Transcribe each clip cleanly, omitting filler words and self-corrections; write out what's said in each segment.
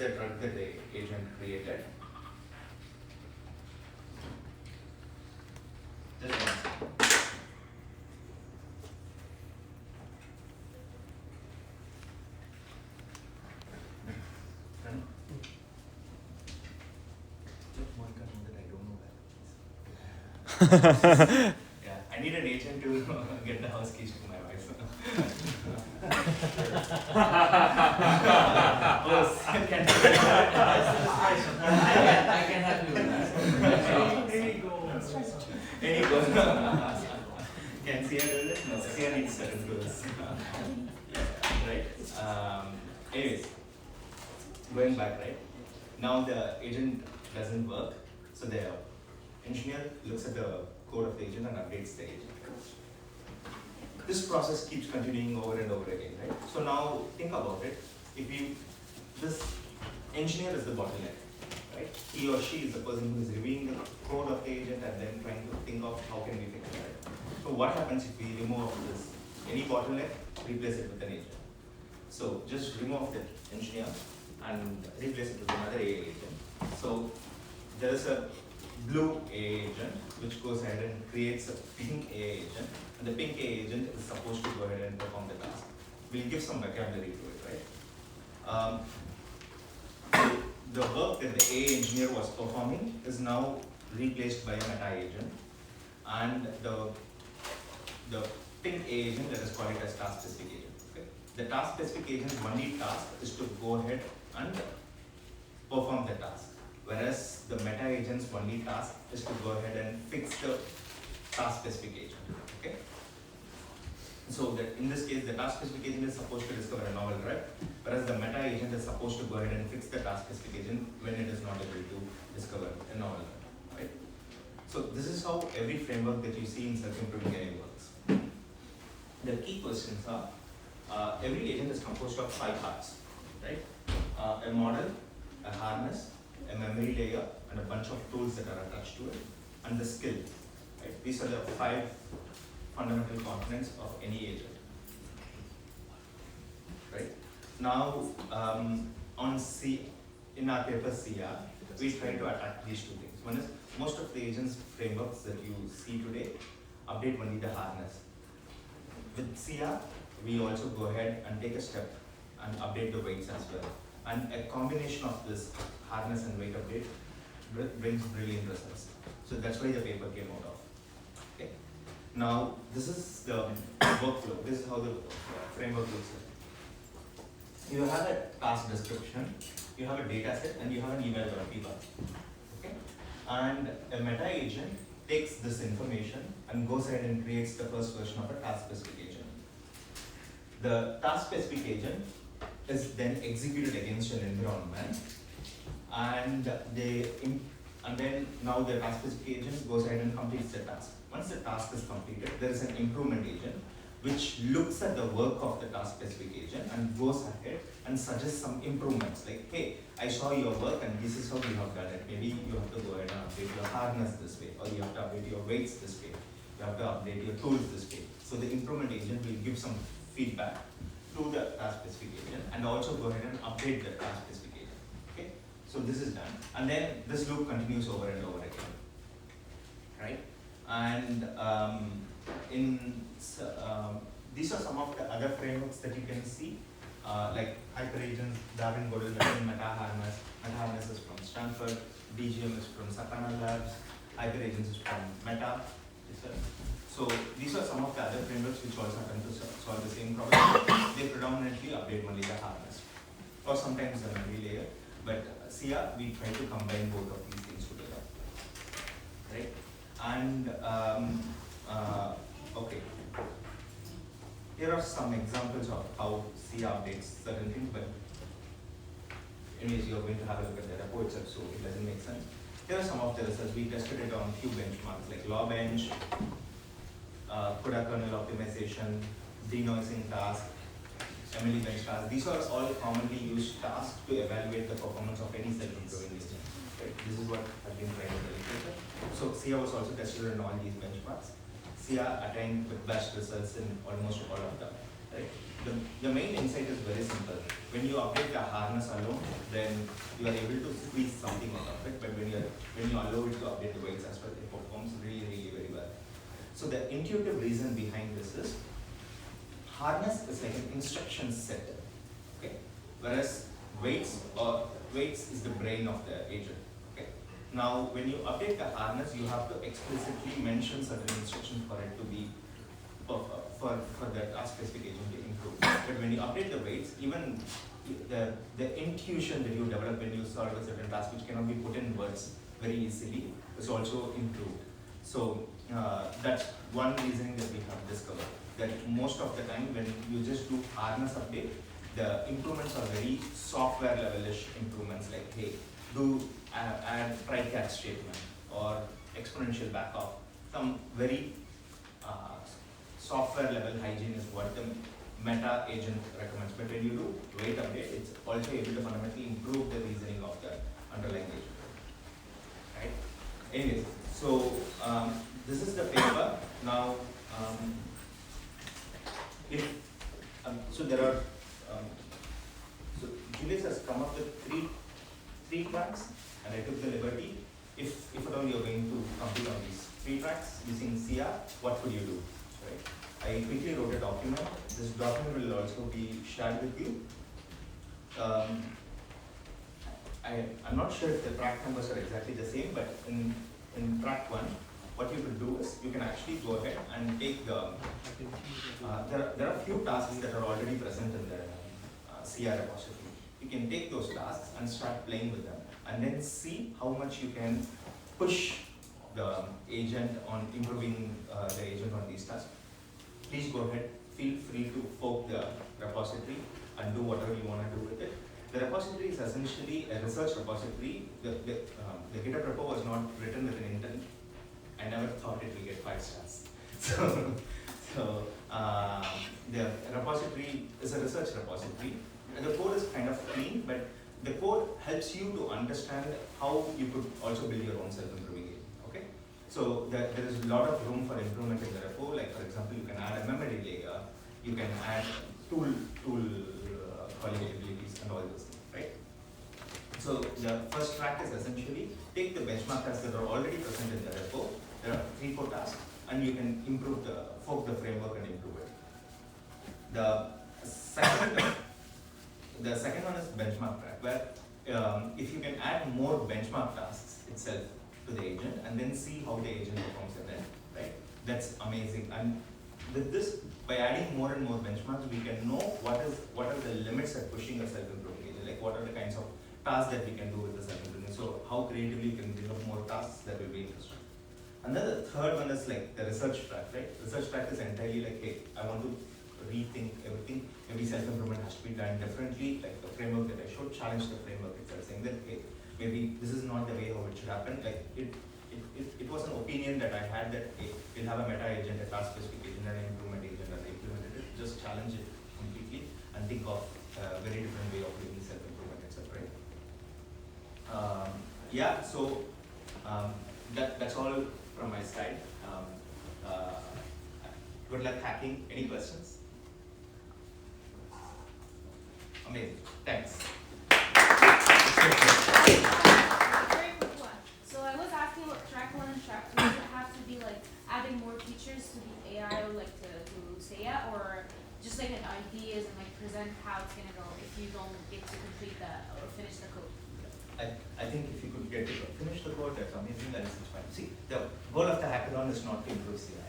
the drug that the agent created. Just one second. Yeah, I need an agent to get the house keys to my wife. I can help you with that. Any goals? Can SIA do this? No, SIA needs certain goals. Right? Anyways, going back, right? Now the agent doesn't work, so the engineer looks at the code of the agent and updates the agent. This process keeps continuing over and over again, right? So now think about it. This engineer is the bottleneck, right? He or she is the person who is reviewing the code of the agent and then trying to think of how can we fix it, right? So what happens if we remove this, any bottleneck, replace it with an agent? So just remove the engineer and replace it with another AA agent. So there is a blue AA agent which goes ahead and creates a pink AA agent, and the pink AA agent is supposed to go ahead and perform the task. We'll give some vocabulary to it, right? The work that the AA engineer was performing is now replaced by a meta agent, and the pink AA agent, let us call it as task specific agent. Okay? The task specific agent's only task is to go ahead and perform the task, whereas the meta agent's only task is to go ahead and fix the task specific agent. Okay? So that in this case, the task specific agent is supposed to discover a novel drug, whereas the meta agent is supposed to go ahead and fix the task specific agent when it is not able to discover a novel drug. Right? So this is how every framework that you see in self-improving AI works. The key questions are, every agent is composed of 5 parts, right? A model, a harness, a memory layer, and a bunch of tools that are attached to it, and the skill. Right? These are the 5 fundamental components of any agent. Right? Now, in our paper SIA, we try to attack these 2 things. One is, most of the agents frameworks that you see today update only the harness. With SIA, we also go ahead and take a step and update the weights as well. And a combination of this harness and weight update brings brilliant results. So that's why the paper came out of. Okay. Now, this is the workflow. This is how the framework looks like. You have a task description, you have a data set, and you have an email or a PR. Okay. And a meta agent takes this information and goes ahead and creates the first version of a task specific agent. The task specific agent is then executed against an environment, and then now the task specific agent goes ahead and completes the task. Once the task is completed, there is an improvement agent which looks at the work of the task specific agent and goes ahead and suggests some improvements, like, hey, I saw your work and this is how you have done it. Maybe you have to go ahead and update your harness this way, or you have to update your weights this way, you have to update your tools this way. So the improvement agent will give some feedback to the task specific agent and also go ahead and update the task specific agent. Okay? So this is done. And then this loop continues over and over again. Right? And these are some of the other frameworks that you can see, like hyperagents, Darwin Godel method, meta-harness. Meta-harness is from Stanford, DGM is from Sakana Labs, hyperagents is from Meta. So these are some of the other frameworks which also happen to solve the same problem. They predominantly update only the harness, or sometimes the memory layer. But SIA, we try to combine both of these things together. Right? And okay. Here are some examples of how SIA updates certain things, but anyways, you're going to have a look at the report itself, so it doesn't make sense. Here are some of the results. We tested it on a few benchmarks like LawBench, CUDA kernel optimization, denoising task, Emily bench task. These are all commonly used tasks to evaluate the performance of any self-improving agent. Right? This is what has been tried in the literature. So SIA was also tested on all these benchmarks. SIA attained the best results in almost all of them. right? The main insight is very simple. When you update the harness alone, then you are able to squeeze something out of it. But when you allow it to update the weights as well, it performs really, really very well. So the intuitive reason behind this is harness is like an instruction set, okay? Whereas weights is the brain of the agent. Okay. Now, when you update the harness, you have to explicitly mention certain instructions for it to be for the task specific agent to improve. But when you update the weights, even the intuition that you develop when you solve a certain task, which cannot be put in words very easily, is also improved. So that's one reason that we have discovered, that most of the time when you just do harness update, the improvements are very software level-ish improvements, like, hey, do add try-catch statement or exponential backoff. Some very software level hygiene is what the meta agent recommends. But when you do weight update, it's also able to fundamentally improve the reasoning of the underlying agent. Right? Anyways, so this is the paper. Now, so there are. So Julius has come up with three tracks, and I took the liberty. If at all you're going to complete on these 3 tracks using SIA, what would you do? Right? I quickly wrote a document. This document will also be shared with you. I'm not sure if the track numbers are exactly the same, but in track 1, what you can do is you can actually go ahead and take the. There are a few tasks that are already present in the SIA repository. You can take those tasks and start playing with them, and then see how much you can push the agent on improving the agent on these tasks. Please go ahead, feel free to fork the repository and do whatever you want to do with it. The repository is essentially a research repository. The GitHub repo was not written with an intent. I never thought it will get 5 stars. So the repository is a research repository. And the code is kind of clean, but the code helps you to understand how you could also build your own self-improving agent. Okay? So there is a lot of room for improvement in the repo. Like, for example, you can add a memory layer, you can add tool calling abilities and all those things, right? So the first track is essentially take the benchmark tasks that are already present in the repo. There are 3-4 tasks, and you can fork the framework and improve it. The second one is benchmark track, where if you can add more benchmark tasks itself to the agent and then see how the agent performs at then, right? That's amazing. And with this, by adding more and more benchmarks, we can know what are the limits at pushing a self-improving agent, like what are the kinds of tasks that we can do with the self-improving. So how creatively you can bring up more tasks, that will be interesting. And then the third one is like the research track, right? Research track is entirely like, hey, I want to rethink everything. Maybe self-improvement has to be done differently, like the framework that I showed, challenge the framework itself, saying that, hey, maybe this is not the way how it should happen. Like it was an opinion that I had that, hey, we'll have a meta agent, a task specific agent, and an improvement agent, and I implemented it. Just challenge it completely and think of a very different way of doing self-improvement itself, right? Yeah, so that's all from my side. Good luck hacking. Any questions? Amazing. Thanks. Very quick one. So I was asking about track 1 and track 2. Does it have to be like adding more features to the AI, like to SIA, or just like an ideas and like present how it's gonna go if you don't get to complete or finish the code? I think if you could get to finish the code, that's amazing. That is fine. See, the goal of the hackathon is not to improve SIA.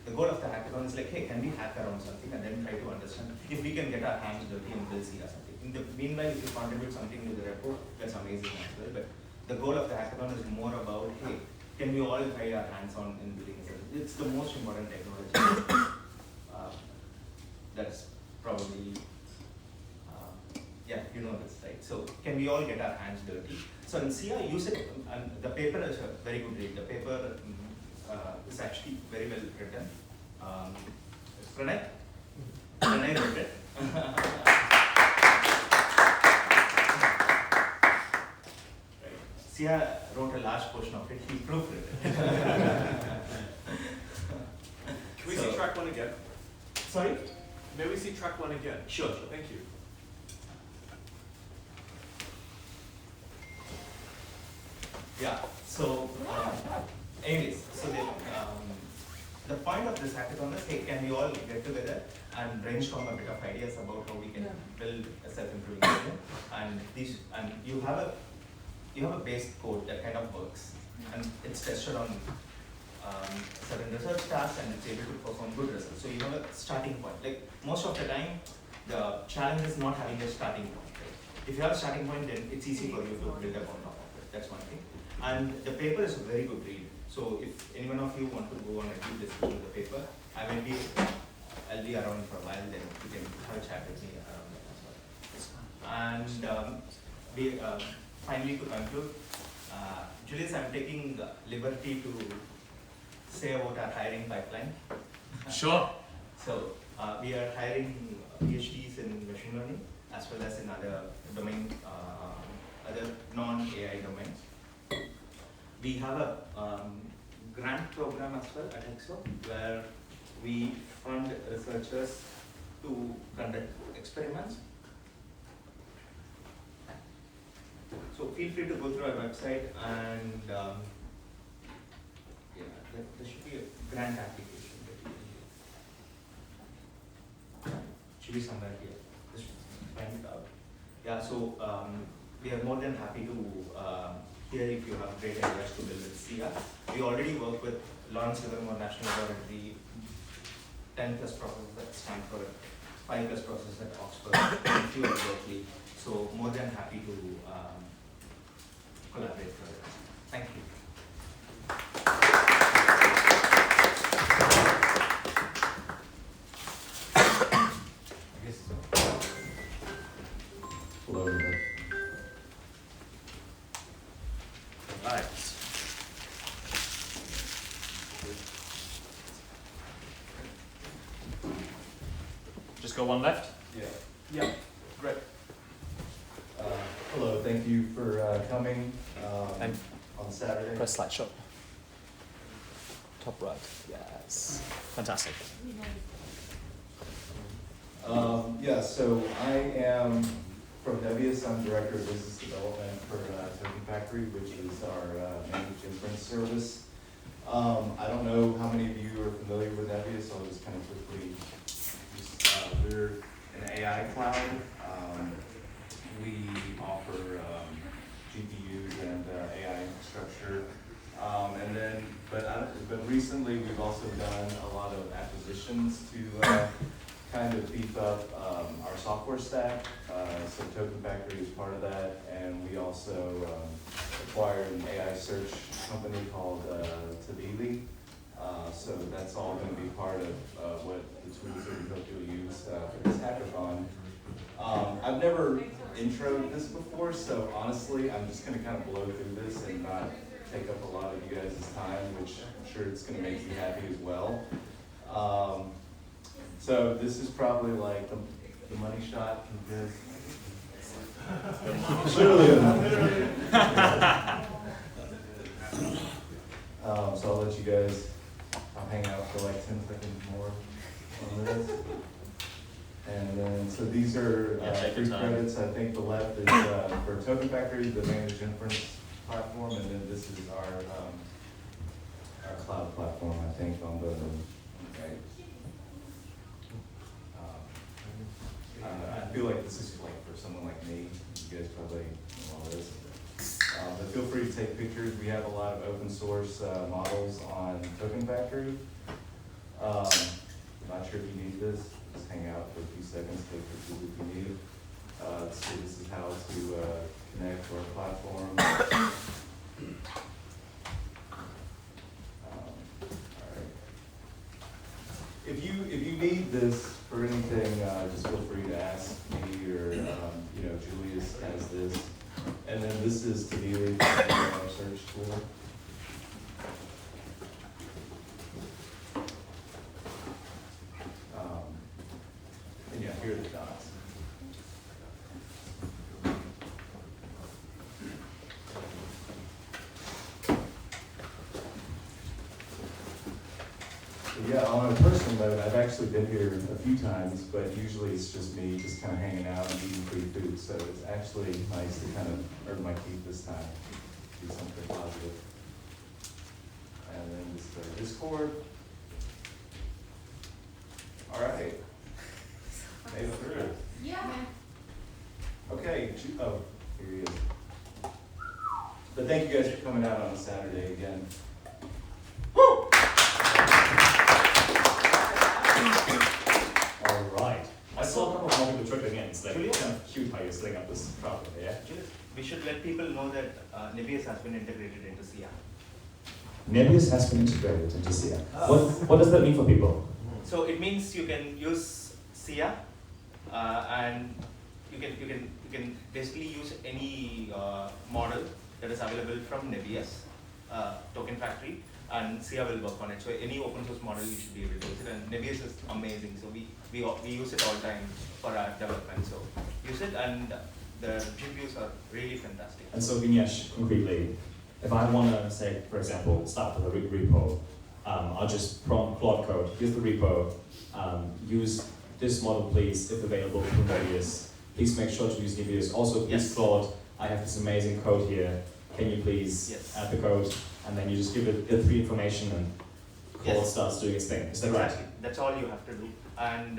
The goal of the hackathon is like, hey, can we hack around something and then try to understand if we can get our hands dirty and build SIA something. In the meanwhile, if you contribute something to the repo, that's amazing as well. But the goal of the hackathon is more about, hey, can we all try our hands on in building it? It's the most important technology. That's probably, yeah, you know this, right? So can we all get our hands dirty? So in SIA, use it, and the paper is a very good read. The paper is actually very well written. Pranay wrote it. Right. SIA wrote a large portion of it. He proofread it. Can we see track 1 again? Sorry? May we see track 1 again? Sure. Thank you. Yeah. So, anyways, so the point of this hackathon is, hey, can we all get together and brainstorm a bit of ideas about how we can build a self-improving system, and you have a base code that kind of works, and it's tested on certain research tasks, and it's able to perform good results. So you have a starting point. Like most of the time, the challenge is not having a starting point. Right? If you have a starting point, then it's easy for you to build up on top of it. That's one thing. And the paper is a very good read. So if any one of you want to go on a deep discussion of the paper, I'll be around for a while, then you can have a chat with me around that as well. And finally, to conclude, Julius, I'm taking the liberty to say about our hiring pipeline. Sure. So we are hiring PhDs in machine learning as well as in other non-AI domains. We have a grant program as well at EXO where we fund researchers to conduct experiments. So feel free to go through our website, and there should be a grant application that you can do. Should be somewhere here. Just find it out. Yeah, so we are more than happy to hear if you have great ideas to build with SIA. We already work with Lawrence Livermore National Laboratory, 10+ processes at Stanford, 5+ processes at Oxford, a few at Berkeley. So more than happy to collaborate further. Thank you. Hello, everybody. Right. Just go one left? Yeah. Yeah. Great. Hello, thank you for coming And on Saturday. press slideshow. Top right. Yes. Fantastic. Yeah, so I am from Nebius. I'm Director of Business Development for Token Factory, which is our managed inference service. I don't know how many of you are familiar with Nebius, so I'll just kind of quickly, we're an AI cloud. We offer GPUs and AI infrastructure. But recently we've also done a lot of acquisitions to kind of beef up our software stack. So Token Factory is part of that, and we also acquired an AI search company called Tabili. So that's all going to be part of what the tools that we hope you'll use for this hackathon. I've never introed this before, so honestly, I'm just going to kind of blow through this and not take up a lot of you guys' time, which I'm sure it's going to make you happy as well. So this is probably like the money shot because literally. So I'll let you guys. I'll hang out for like 10 seconds more on this. And then, so these are 3 credits. I think the left is for Token Factory, the managed inference platform, and then this is our cloud platform, I think, on the right. I feel like this is like for someone like me. You guys probably know all this. But feel free to take pictures. We have a lot of open source models on Token Factory. Not sure if you need this. Just hang out for a few seconds, take pictures if you need. So this is how to connect to our platform. All right. If you need this for anything, just feel free to ask me or Julius has this. And then this is Tabili, our search tool. And yeah, here are the dots. So yeah, on a personal note, I've actually been here a few times, but usually it's just me just kind of hanging out and eating free food. So it's actually nice to kind of earn my keep this time, do something positive. And then just Discord. All right. Made it through. Yeah. Okay, oh, here he is. But thank you guys for coming out on a Saturday again. Woo! All right. I saw a couple of more people trickling in. It's like Julius? kind of cute how you're setting up this crowd over here. We should let people know that Nebius has been integrated into SIA. Nebius has been integrated into SIA. Oh. What does that mean for people? So it means you can use SIA and you can basically use any model that is available from Nebius Token Factory, and SIA will work on it. So any open source model you should be able to use it, and Nebius is amazing. So we use it all the time for our development. So use it, and the reviews are really fantastic. And so Vignesh, concretely, if I want to say, for example, start with a repo, I'll just prompt Claude code, here's the repo, use this model please, if available from Nebius. Please make sure to use Nebius. Also, please Yes. Claude, I have this amazing code here. Can you please Yes. add the code? And then you just give it the free information and Claude Yes. starts doing its thing. Is that right? Exactly. That's all you have to do. And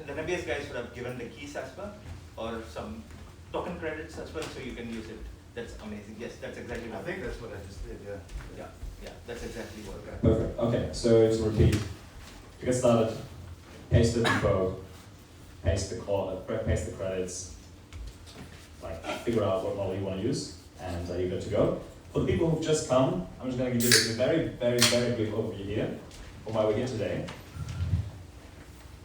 the Nebius guys would have given the keys as well, or some token credits as well, so you can use it. That's amazing. Yes, that's exactly what. I think that's what I just did, yeah. Yeah, that's exactly what. Okay. Perfect. Okay, so to repeat, to get started, paste the repo, paste the credits, like figure out what model you want to use, and you're good to go. For the people who've just come, I'm just going to give you a very, very, very brief overview here of why we're here today.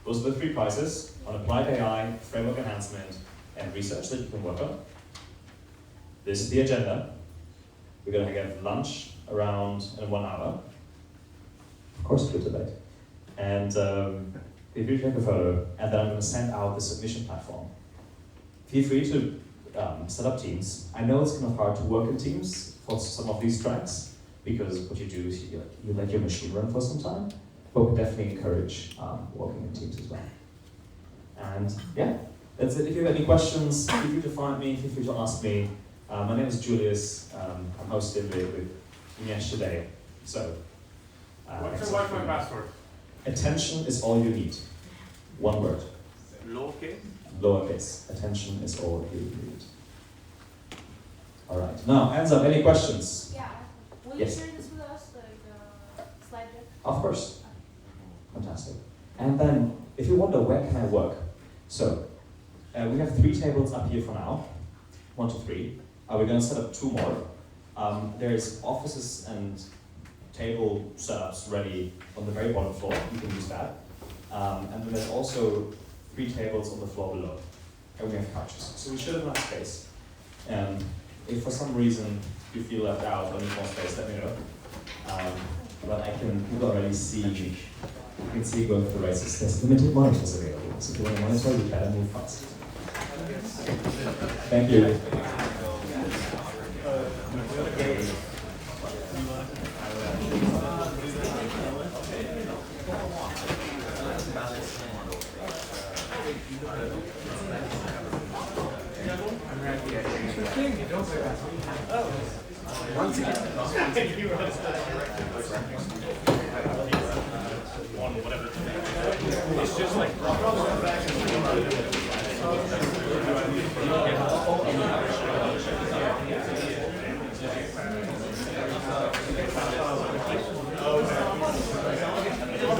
Those are the three prizes on applied AI, framework enhancement, and research that you can work on. This is the agenda. We're going to have lunch around in 1 hour. Of course, good debate. And feel free to take a photo, and then I'm going to send out the submission platform. Feel free to set up teams. I know it's kind of hard to work in teams for some of these tracks, because what you do is you let your machine run for some time, but we definitely encourage working in teams as well. And yeah, that's it. If you have any questions, feel free to find me, feel free to ask me. My name is Julius. I'm hosting with Vignesh today. So, What's your Wi-Fi password? attention is all you need. One word. Lowercase? Lowercase. Attention is all you need. All right. Now, hands up. Any questions? Yeah. Will Yes. you share this with us, the slide deck? Of course. Fantastic. And then, if you wonder where can I work, so we have 3 tables up here for now. 1 to 3. We're going to set up 2 more. There's offices and table setups ready on the very bottom floor. You can use that. And then there's also 3 tables on the floor below. And we have couches. So we should have enough space. If for some reason you feel left out or need more space, let me know. But you can already see, you can see going through the races. There's limited monitors available. So if you want to monitor, you better move fast. Thank you. It's just like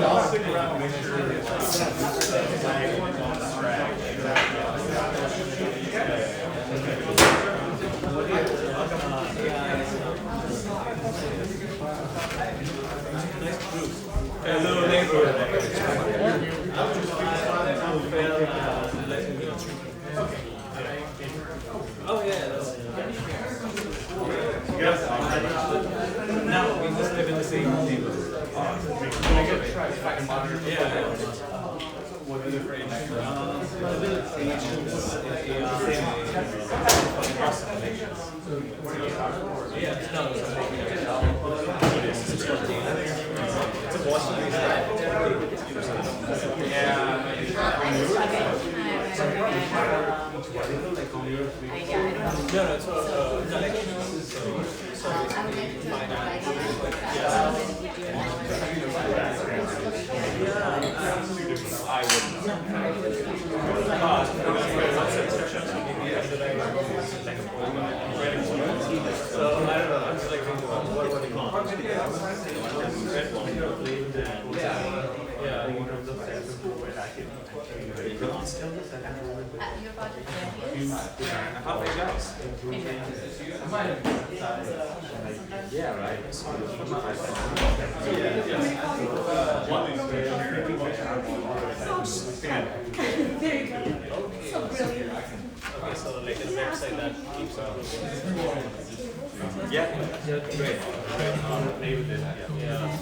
I'll stick around and make sure Hello, neighbor. Oh yeah, that's no, we just live in the same neighborhood. Can I get try if I can monitor? Yeah. What are the frames? Yeah, no, it's a Washington. No, no, so collections. So basically finance. I wouldn't know. So I don't know. I'm selecting what were they called? Yeah. In terms of self-improvement, I can Your project how many guys? Yeah, right. There you go. So brilliant. Okay, so like a website that keeps up. Yeah. Great. Play with it. Yeah.